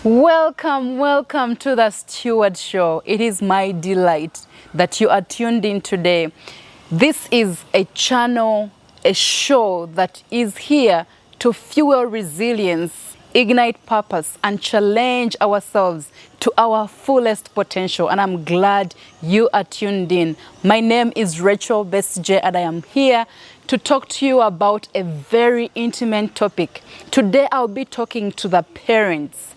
Welcome to the Steward Show. It is my delight that you are tuned in today. This is a channel, a show that is here to fuel resilience, ignite purpose, and challenge ourselves to our fullest potential. And I'm glad you are tuned in. My name is Rachel Besje, and I am here to talk to you about a very intimate topic. Today I'll be talking to the parents.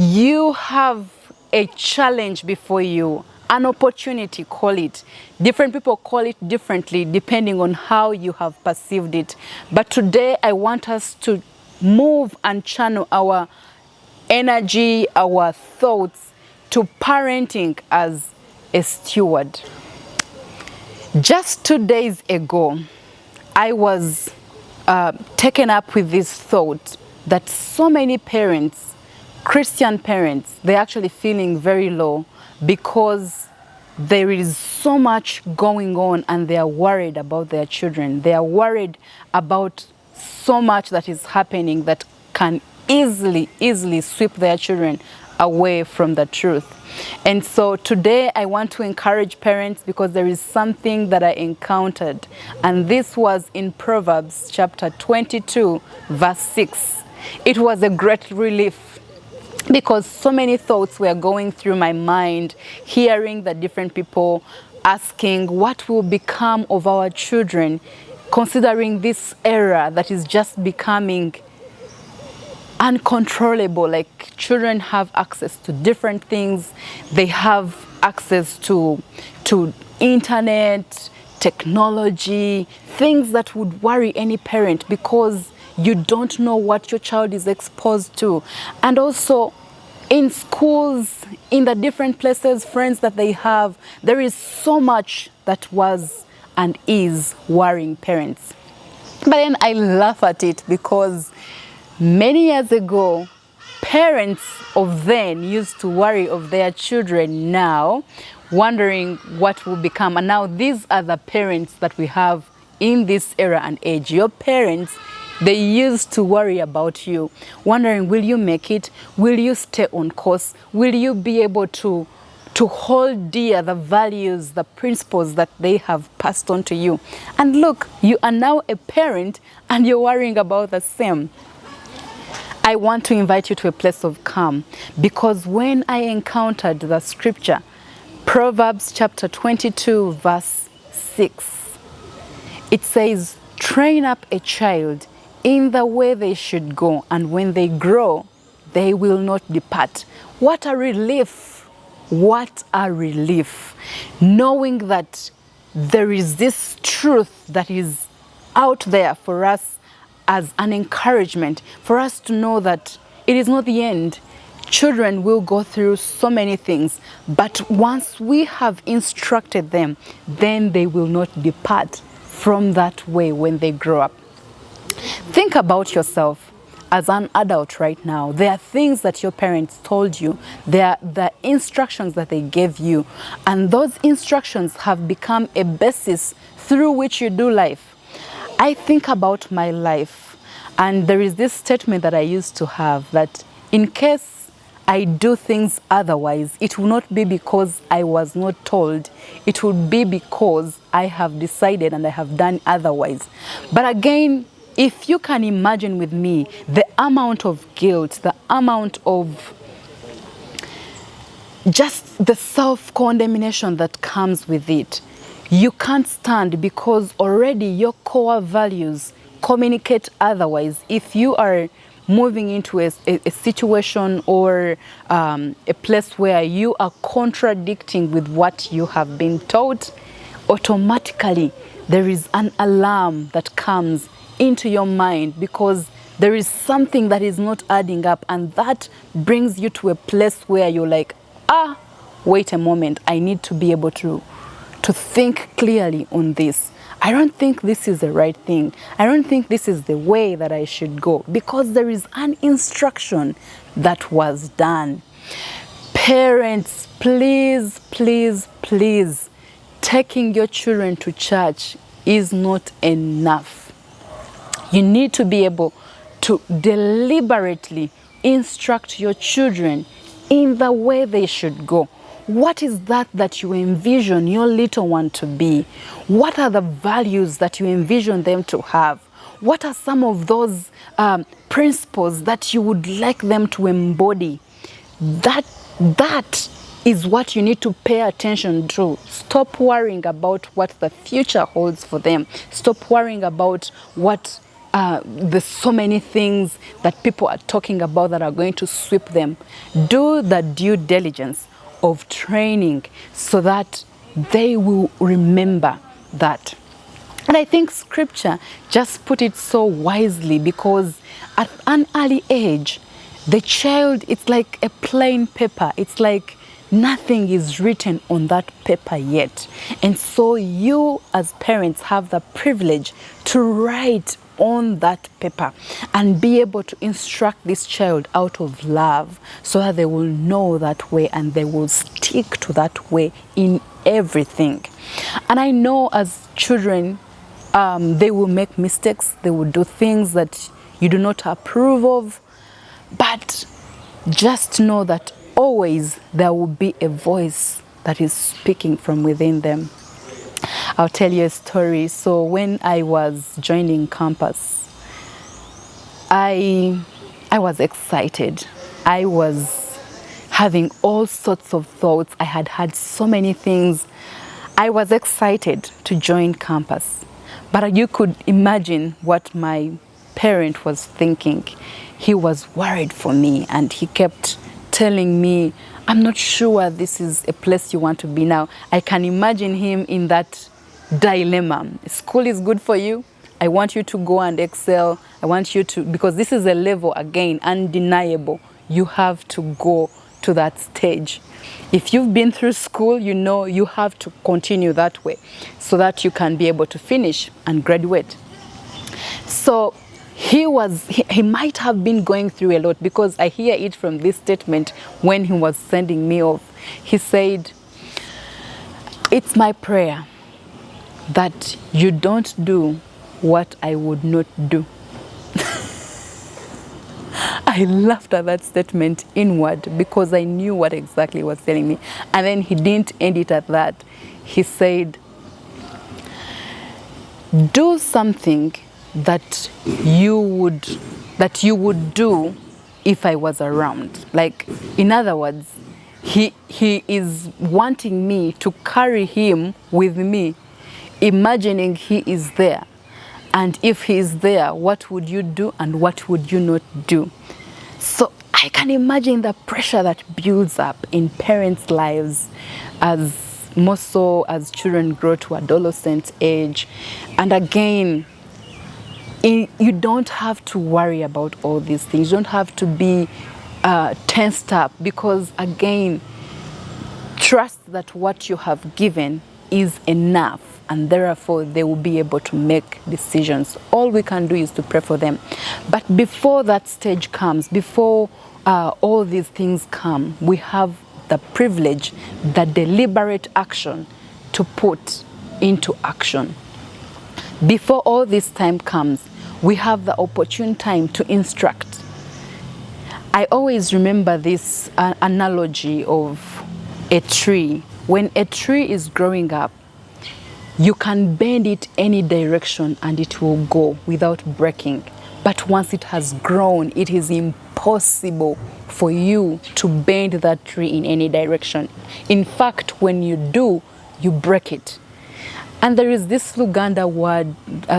You have a challenge before you, an opportunity, call it. Different people call it differently depending on how you have perceived it. But today I want us to move and channel our energy, our thoughts to parenting as a steward. Just 2 days ago, I was taken up with this thought that so many parents, Christian parents, they're actually feeling very low because there is so much going on and they are worried about their children. They are worried about so much that is happening that can easily sweep their children away from the truth. And so today I want to encourage parents because there is something that I encountered. And this was in Proverbs chapter 22, verse 6. It was a great relief because so many thoughts were going through my mind, hearing the different people asking what will become of our children, considering this era that is just becoming uncontrollable. Like, children have access to different things. They have access to internet, technology, things that would worry any parent because you don't know what your child is exposed to. And also in schools, in the different places, friends that they have, there is so much that was and is worrying parents. But then I laugh at it because many years ago, parents of then used to worry of their children now, wondering what will become. And now these are the parents that we have in this era and age. Your parents, they used to worry about you, wondering, will you make it? Will you stay on course? Will you be able to hold dear the values, the principles that they have passed on to you? And look, you are now a parent and you're worrying about the same. I want to invite you to a place of calm because when I encountered the scripture, Proverbs chapter 22, verse 6, it says, train up a child in the way they should go, and when they grow, they will not depart. What a relief! What a relief! Knowing that there is this truth that is out there for us as an encouragement, for us to know that it is not the end. Children will go through so many things, but once we have instructed them, then they will not depart from that way when they grow up. Think about yourself as an adult right now. There are things that your parents told you. There are the instructions that they gave you. And those instructions have become a basis through which you do life. I think about my life, and there is this statement that I used to have that in case I do things otherwise, it will not be because I was not told. It will be because I have decided and I have done otherwise. But again, if you can imagine with me the amount of guilt, the amount of just the self-condemnation that comes with it, you can't stand because already your core values communicate otherwise. If you are moving into a situation or a place where you are contradicting with what you have been taught, automatically there is an alarm that comes into your mind because there is something that is not adding up, and that brings you to a place where you're like, wait a moment, I need to be able to think clearly on this. I don't think this is the right thing. I don't think this is the way that I should go because there is an instruction that was done. Parents, please, taking your children to church is not enough. You need to be able to deliberately instruct your children in the way they should go? What is that you envision your little one to be? What are the values that you envision them to have? What are some of those principles that you would like them to embody? That is what you need to pay attention to. Stop worrying about what the future holds for them. Stop worrying about what there's so many things that people are talking about that are going to sweep them. Do the due diligence of training so that they will remember that. And I think scripture just put it so wisely, because at an early age, the child, it's like a plain paper. It's like nothing is written on that paper yet. And so you as parents have the privilege to write on that paper and be able to instruct this child out of love, so that they will know that way and they will stick to that way in everything. And I know as children, they will make mistakes, they will do things that you do not approve of, but just know that always there will be a voice that is speaking from within them. I'll tell you a story. So when I was joining campus, I was excited. I was having all sorts of thoughts. I had had so many things. I was excited to join campus. But you could imagine what my parent was thinking. He was worried for me, and he kept telling me, I'm not sure this is a place you want to be now. I can imagine him in that dilemma. School is good for you. I want you to go and excel. I want you to, because this is a level, again, undeniable. You have to go to that stage. If you've been through school, you know you have to continue that way so that you can be able to finish and graduate. So he might have been going through a lot, because I hear it from this statement when he was sending me off. He said, it's my prayer that you don't do what I would not do. I laughed at that statement inward, because I knew what exactly he was telling me. And then he didn't end it at that. He said, do something that you would do if I was around. Like, in other words, he is wanting me to carry him with me, imagining he is there. And if he is there, what would you do and what would you not do? So I can imagine the pressure that builds up in parents' lives, as more so as children grow to adolescent age. And again, you don't have to worry about all these things. You don't have to be tensed up, because again, trust that what you have given is enough, and therefore they will be able to make decisions. All we can do is to pray for them. But before that stage comes, before all these things come, we have the privilege, the deliberate action to put into action. Before all this time comes, we have the opportune time to instruct. I always remember this analogy of a tree. When a tree is growing up, you can bend it any direction and it will go without breaking. But once it has grown, it is impossible for you to bend that tree in any direction. In fact, when you do, you break it. And there is this Luganda word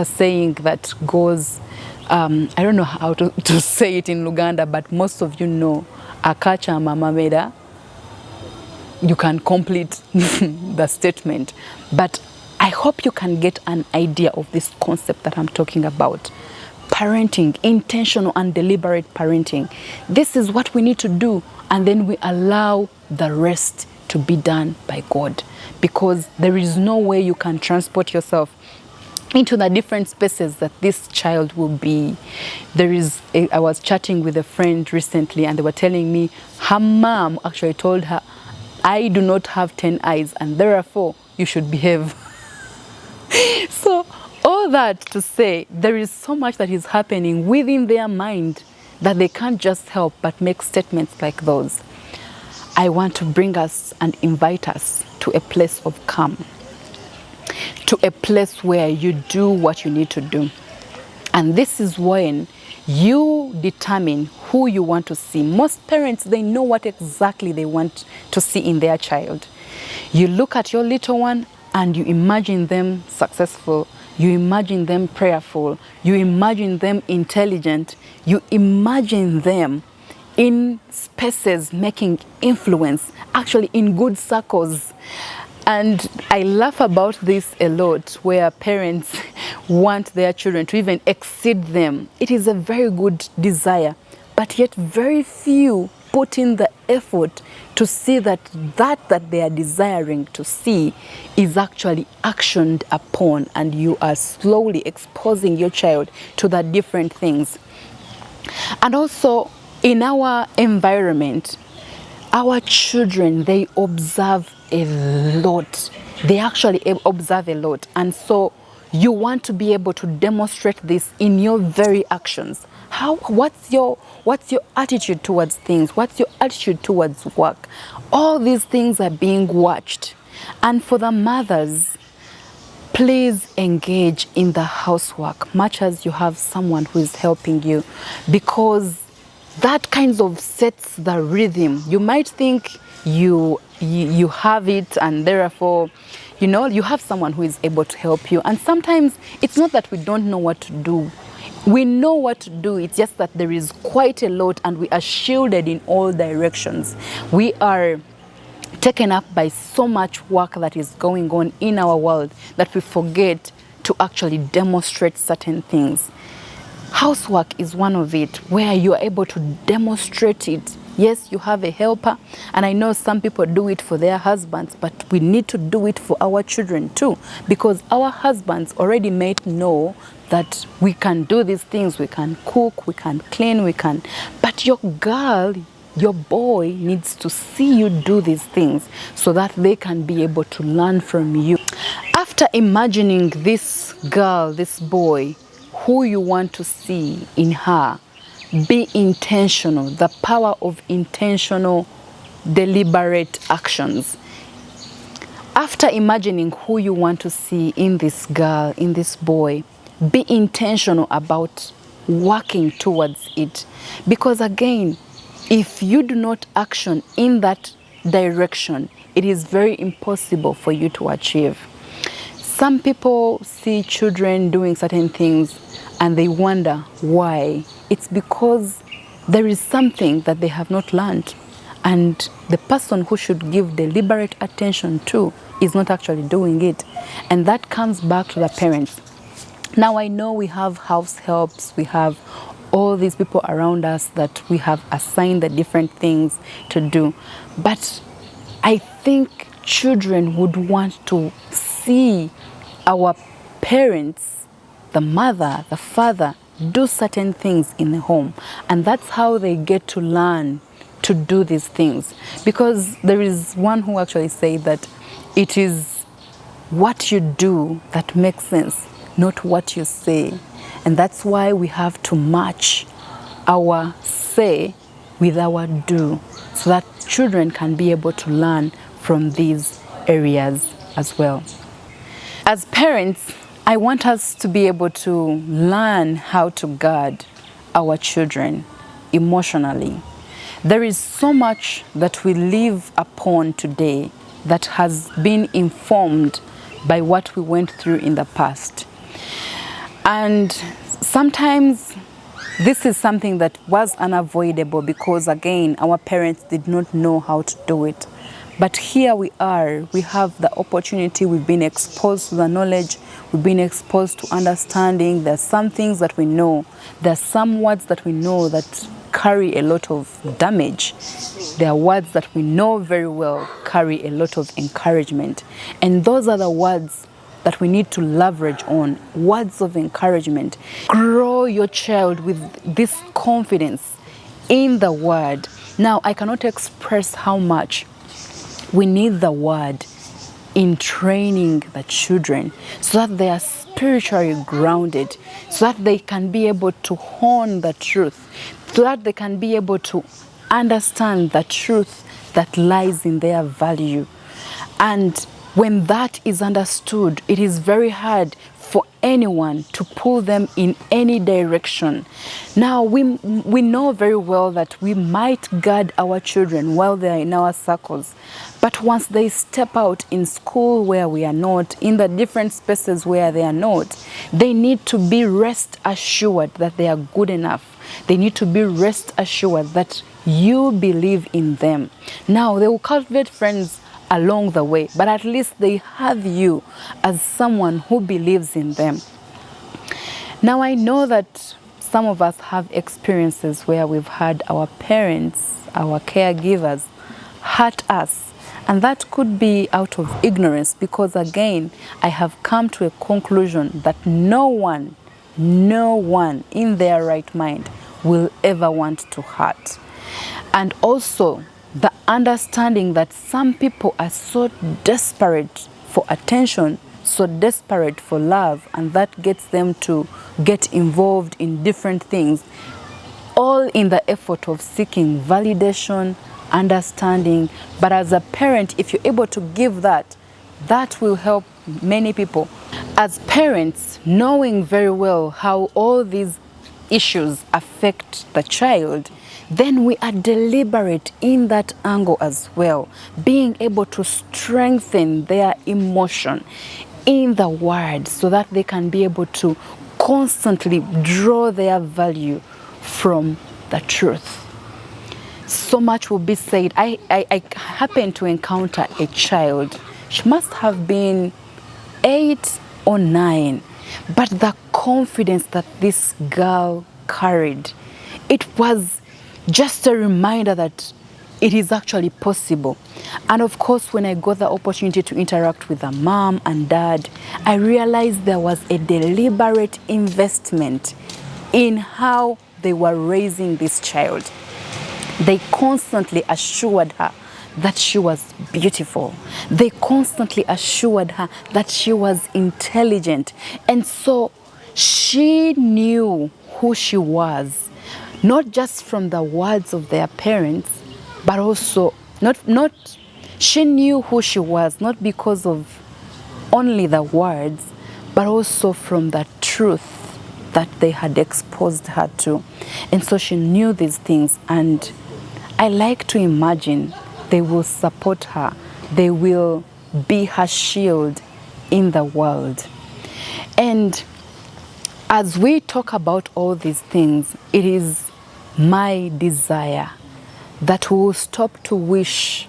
saying that goes, I don't know how to say it in Luganda, but most of you know, akacha mamameda. You can complete the statement. But I hope you can get an idea of this concept that I'm talking about. Parenting, intentional and deliberate parenting. This is what we need to do, and then we allow the rest to be done by God, because there is no way you can transport yourself into the different spaces that this child will be. I was chatting with a friend recently, and they were telling me her mom actually told her, I do not have 10 eyes, and therefore you should behave. So all that to say, there is so much that is happening within their mind that they can't just help but make statements like those. I want to bring us and invite us to a place of calm, to a place where you do what you need to do. And this is when you determine who you want to see. Most parents, they know what exactly they want to see in their child. You look at your little one and you imagine them successful. You imagine them prayerful. You imagine them intelligent. You imagine them in spaces making influence, actually in good circles. And I laugh about this a lot, where parents want their children to even exceed them. It is a very good desire, but yet very few put in the effort to see that they are desiring to see is actually actioned upon, and you are slowly exposing your child to the different things. And also in our environment, our children, they observe a lot. They actually observe a lot. And so you want to be able to demonstrate this in your very actions. What's your attitude towards things? What's your attitude towards work? All these things are being watched. And for the mothers, please engage in the housework much as you have someone who is helping you, because that kind of sets the rhythm. You might think you have it, and therefore, you have someone who is able to help you. And sometimes it's not that we don't know what to do. We know what to do. It's just that there is quite a lot, and we are shielded in all directions. We are taken up by so much work that is going on in our world that we forget to actually demonstrate certain things. Housework is one of it, where you are able to demonstrate it. Yes, you have a helper, and I know some people do it for their husbands, but we need to do it for our children too, because our husbands already might know that we can do these things. We can cook, we can clean, but your girl, your boy needs to see you do these things so that they can be able to learn from you. After imagining this girl, this boy, who you want to see in her, be intentional. The power of intentional, deliberate actions. After imagining who you want to see in this girl, in this boy, be intentional about working towards it. Because again, if you do not action in that direction, it is very impossible for you to achieve. Some people see children doing certain things and they wonder why. It's because there is something that they have not learned, and the person who should give deliberate attention to is not actually doing it. And that comes back to the parents. Now I know we have house helps, we have all these people around us that we have assigned the different things to do, but I think children would want to see our parents, the mother, the father, do certain things in the home. And that's how they get to learn to do these things. Because there is one who actually said that it is what you do that makes sense, not what you say. And that's why we have to match our say with our do, so that children can be able to learn from these areas as well. As parents, I want us to be able to learn how to guard our children emotionally. There is so much that we live upon today that has been informed by what we went through in the past. And sometimes this is something that was unavoidable because, again, our parents did not know how to do it. But here we are, we have the opportunity, we've been exposed to the knowledge, we've been exposed to understanding. There's some things that we know, there's some words that we know that carry a lot of damage. There are words that we know very well carry a lot of encouragement. And those are the words that we need to leverage on, words of encouragement. Grow your child with this confidence in the word. Now, I cannot express how much we need the word in training the children so that they are spiritually grounded, so that they can be able to hone the truth, so that they can be able to understand the truth that lies in their value. And when that is understood, it is very hard for anyone to pull them in any direction. Now, we know very well that we might guard our children while they are in our circles. But once they step out in school where we are not, in the different spaces where they are not, they need to be rest assured that they are good enough. They need to be rest assured that you believe in them. Now, they will cultivate friends along the way, but at least they have you as someone who believes in them. Now, I know that some of us have experiences where we've had our parents, our caregivers, hurt us, and that could be out of ignorance, because again, I have come to a conclusion that no one in their right mind will ever want to hurt. And also the understanding that some people are so desperate for attention, so desperate for love, and that gets them to get involved in different things, all in the effort of seeking validation, understanding. But as a parent, if you're able to give that, that will help many people. As parents, knowing very well how all these issues affect the child, then we are deliberate in that angle as well, being able to strengthen their emotion in the word so that they can be able to constantly draw their value from the truth. So much will be said. I happened to encounter a child. She must have been 8 or 9, but the confidence that this girl carried, it was just a reminder that it is actually possible. And of course, when I got the opportunity to interact with the mom and dad, I realized there was a deliberate investment in how they were raising this child. They constantly assured her that she was beautiful. They constantly assured her that she was intelligent. And so she knew who she was, not just from the words of their parents, but also she knew who she was, not because of only the words, but also from the truth that they had exposed her to. And so she knew these things, and I like to imagine they will support her. They will be her shield in the world. And as we talk about all these things, it is my desire that we will stop to wish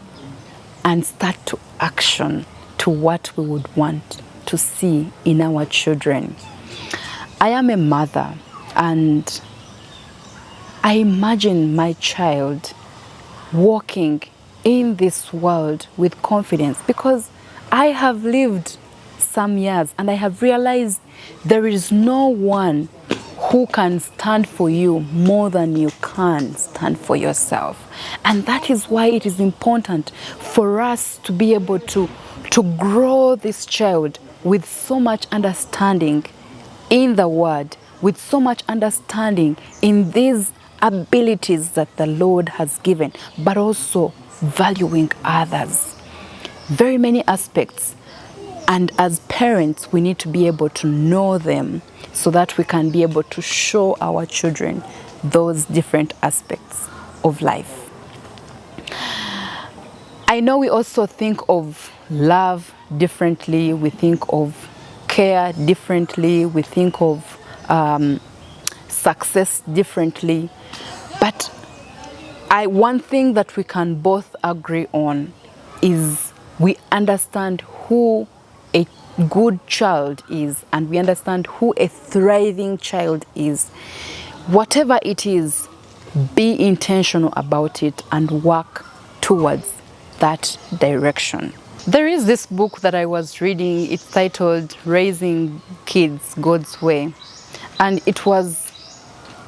and start to action to what we would want to see in our children. I am a mother, and I imagine my child walking in this world with confidence, because I have lived some years and I have realized there is no one who can stand for you more than you can stand for yourself. And that is why it is important for us to be able to grow this child with so much understanding in the word, with so much understanding in these abilities that the Lord has given, but also valuing others. Very many aspects. And as parents, we need to be able to know them so that we can be able to show our children those different aspects of life. I know we also think of love differently. We think of care differently. We think of success differently. But one thing that we can both agree on is we understand who a good child is, and we understand who a thriving child is. Whatever it is, be intentional about it and work towards that direction. There is this book that I was reading. It's titled Raising Kids God's Way, and it was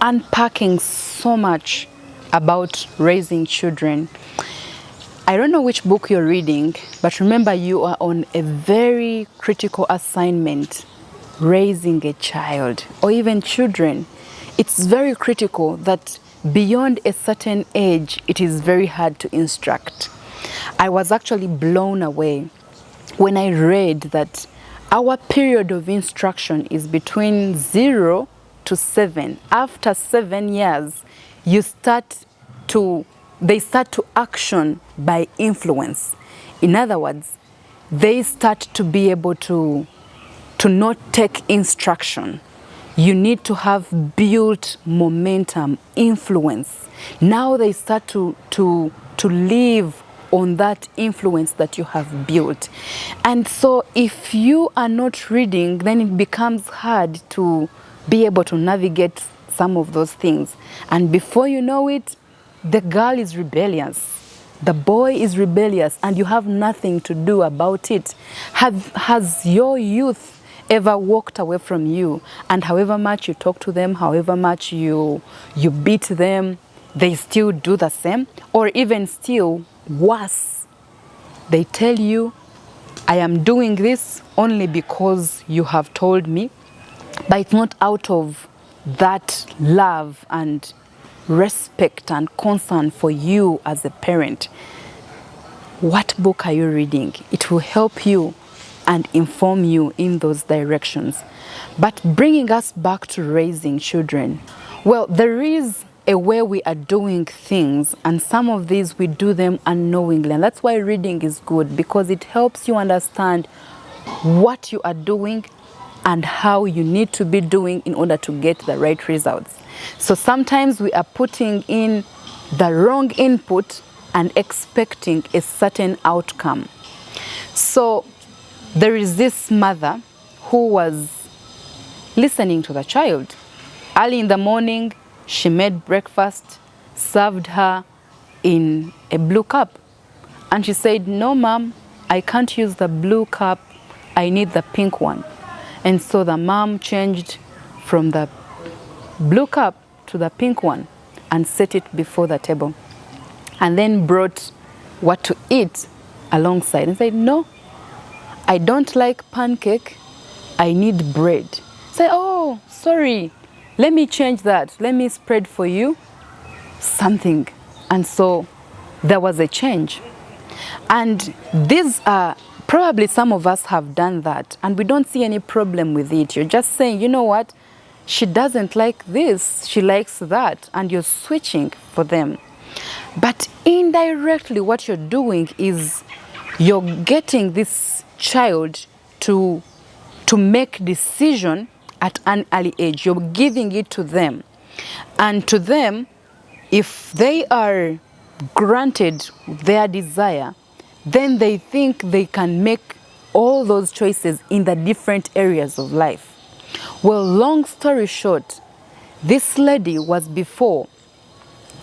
unpacking so much about raising children. I don't know which book you're reading, but remember, you are on a very critical assignment, raising a child or even children. It's very critical that beyond a certain age, it is very hard to instruct. I was actually blown away when I read that our period of instruction is between 0 to 7. After 7 years, they start to action by influence. In other words, they start to be able to not take instruction. You need to have built momentum, influence. Now they start to live on that influence that you have built. And so if you are not reading, then it becomes hard to be able to navigate some of those things. And before you know it, the girl is rebellious, the boy is rebellious, and you have nothing to do about it. Has your youth ever walked away from you, and however much you talk to them, however much you beat them, they still do the same? Or even still worse, they tell you, I am doing this only because you have told me, but it's not out of that love and respect and concern for you as a parent. What book are you reading? It will help you and inform you in those directions. But bringing us back to raising children, well, there is a way we are doing things, and some of these we do them unknowingly, and that's why reading is good, because it helps you understand what you are doing and how you need to be doing in order to get the right results. So sometimes we are putting in the wrong input and expecting a certain outcome. So there is this mother who was listening to the child. Early in the morning, she made breakfast, served her in a blue cup. And she said, no, mom, I can't use the blue cup. I need the pink one. And so the mom changed from the blue cup to the pink one and set it before the table. And then brought what to eat alongside and said, no, I don't like pancake. I need bread. Say, oh, sorry. Let me change that. Let me spread for you something. And so there was a change. And these are probably some of us have done that, and we don't see any problem with it. You're just saying, you know what? She doesn't like this. She likes that. And you're switching for them. But indirectly, what you're doing is you're getting this child to make decision at an early age. You're giving it to them. And to them, if they are granted their desire, then they think they can make all those choices in the different areas of life. Well, long story short, this lady was before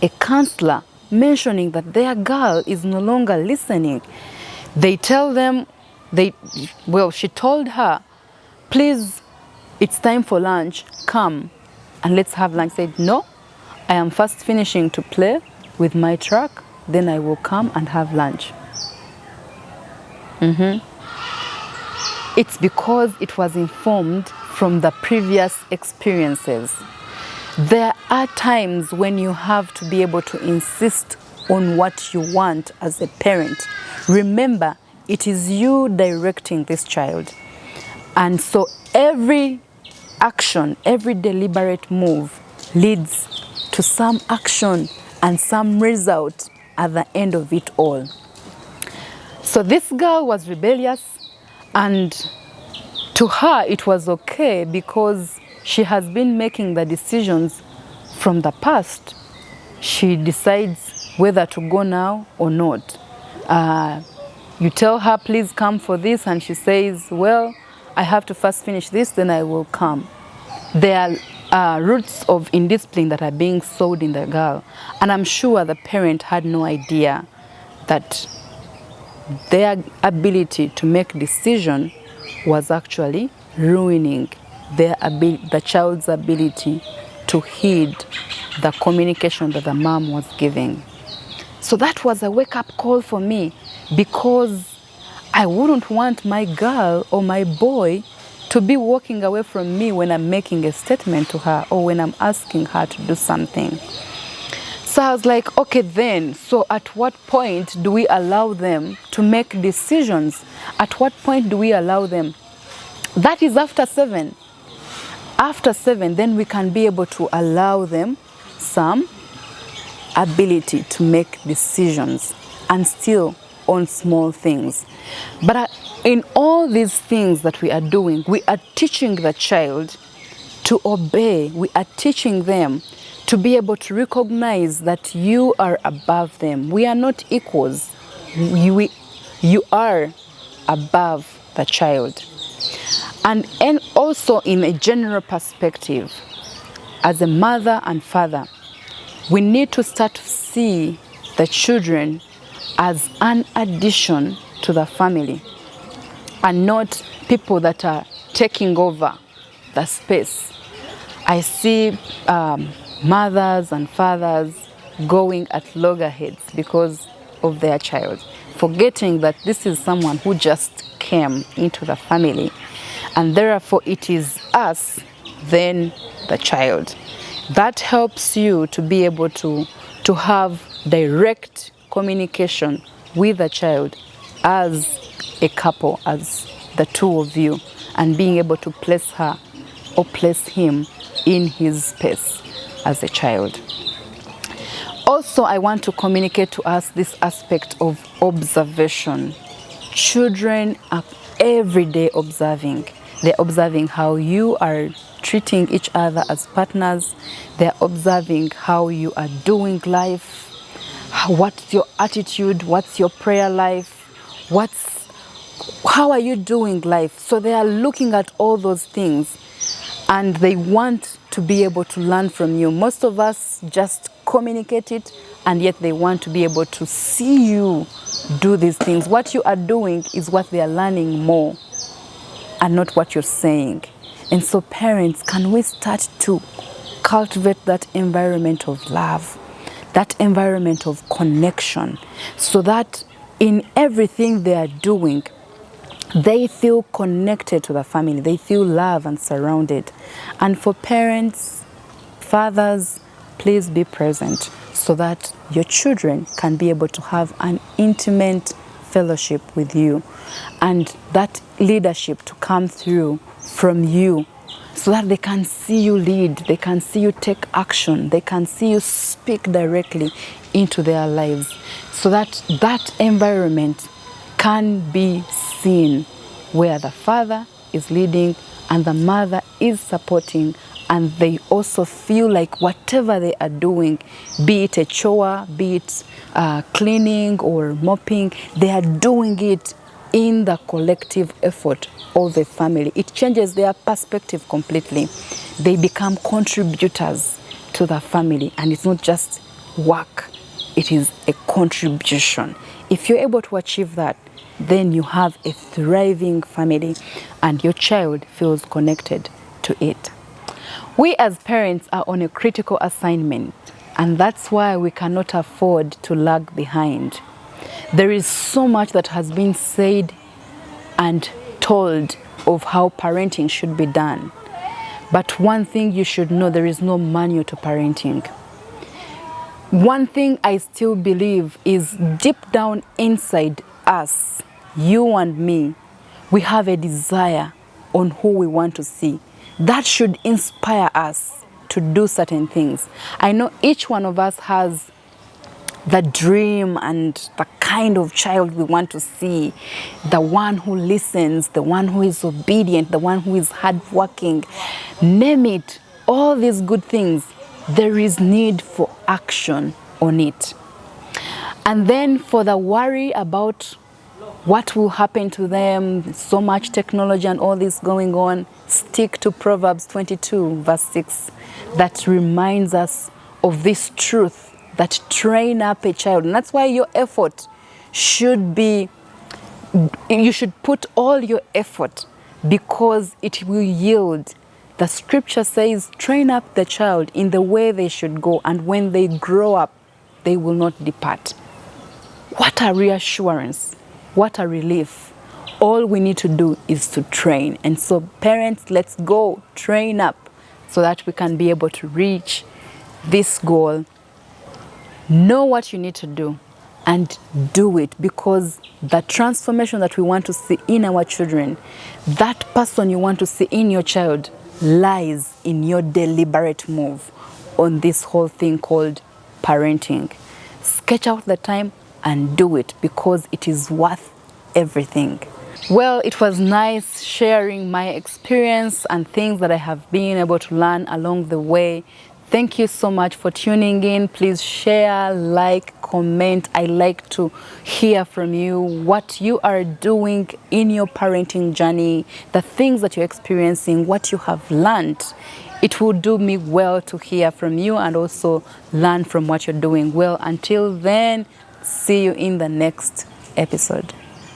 a counselor mentioning that their girl is no longer listening. They tell them, she told her, please, it's time for lunch, come and let's have lunch. Said, no, I am first finishing to play with my truck, then I will come and have lunch. It's because it was informed from the previous experiences. There are times when you have to be able to insist on what you want as a parent. Remember, it is you directing this child. And so every action, every deliberate move leads to some action and some result at the end of it all. So this girl was rebellious, and to her it was okay because she has been making the decisions from the past. She decides whether to go now or not. You tell her, please come for this, and she says, well, I have to first finish this, then I will come. There are roots of indiscipline that are being sowed in the girl, and I'm sure the parent had no idea that their ability to make decision was actually ruining the child's ability to heed the communication that the mom was giving. So that was a wake-up call for me, because I wouldn't want my girl or my boy to be walking away from me when I'm making a statement to her or when I'm asking her to do something. So I was like, okay, then, so at what point do we allow them to make decisions? At what point do we allow them? That is after 7. After 7, then we can be able to allow them some ability to make decisions and still on small things. But in all these things that we are doing, we are teaching the child to obey. We are teaching them to be able to recognize that you are above them. We are not equals. You are above the child. And also in a general perspective, as a mother and father, we need to start to see the children as an addition to the family and not people that are taking over the space. I see mothers and fathers going at loggerheads because of their child, forgetting that this is someone who just came into the family, and therefore it is us, then the child. That helps you to be able to have direct communication with the child as a couple, as the two of you, and being able to place her or place him in his space as a child. Also, I want to communicate to us this aspect of observation. Children are every day observing. They're observing how you are treating each other as partners. They're observing how you are doing life. What's your attitude? What's your prayer life? How are you doing life? So they are looking at all those things and they want to be able to learn from you. Most of us just communicate it, and yet they want to be able to see you do these things. What you are doing is what they are learning more, and not what you're saying. And so parents, can we start to cultivate that environment of love, that environment of connection, so that in everything they are doing, they feel connected to the family, they feel loved and surrounded. And for parents, fathers, please be present so that your children can be able to have an intimate fellowship with you, and that leadership to come through from you, so that they can see you lead, they can see you take action, they can see you speak directly into their lives, so that that environment can be seen, where the father is leading and the mother is supporting, and they also feel like whatever they are doing, be it a chore, be it cleaning or mopping, they are doing it in the collective effort of the family. It changes their perspective completely. They become contributors to the family, and it's not just work, it is a contribution. If you're able to achieve that, then you have a thriving family and your child feels connected to it. We as parents are on a critical assignment, and that's why we cannot afford to lag behind. There is so much that has been said and told of how parenting should be done. But one thing you should know, there is no manual to parenting. One thing I still believe is deep down inside us, you and me, we have a desire on who we want to see. That should inspire us to do certain things. I know each one of us has the dream and the kind of child we want to see, the one who listens, the one who is obedient, the one who is hardworking. Name it, all these good things. There is need for action on it. And then for the worry about what will happen to them, so much technology and all this going on, stick to Proverbs 22 verse 6 that reminds us of this truth, that train up a child. And that's why your effort should be, you should put all your effort, because it will yield. The scripture says, train up the child in the way they should go, and when they grow up, they will not depart. What a reassurance. What a relief. All we need to do is to train. And so parents, let's go train up so that we can be able to reach this goal Know what you need to do and do it, because the transformation that we want to see in our children, that person you want to see in your child, lies in your deliberate move on this whole thing called parenting. Sketch out the time and do it, because it is worth everything. Well, it was nice sharing my experience and things that I have been able to learn along the way. Thank you so much for tuning in. Please share, like, comment. I like to hear from you what you are doing in your parenting journey, the things that you're experiencing, what you have learned. It will do me well to hear from you and also learn from what you're doing. Well, until then, see you in the next episode.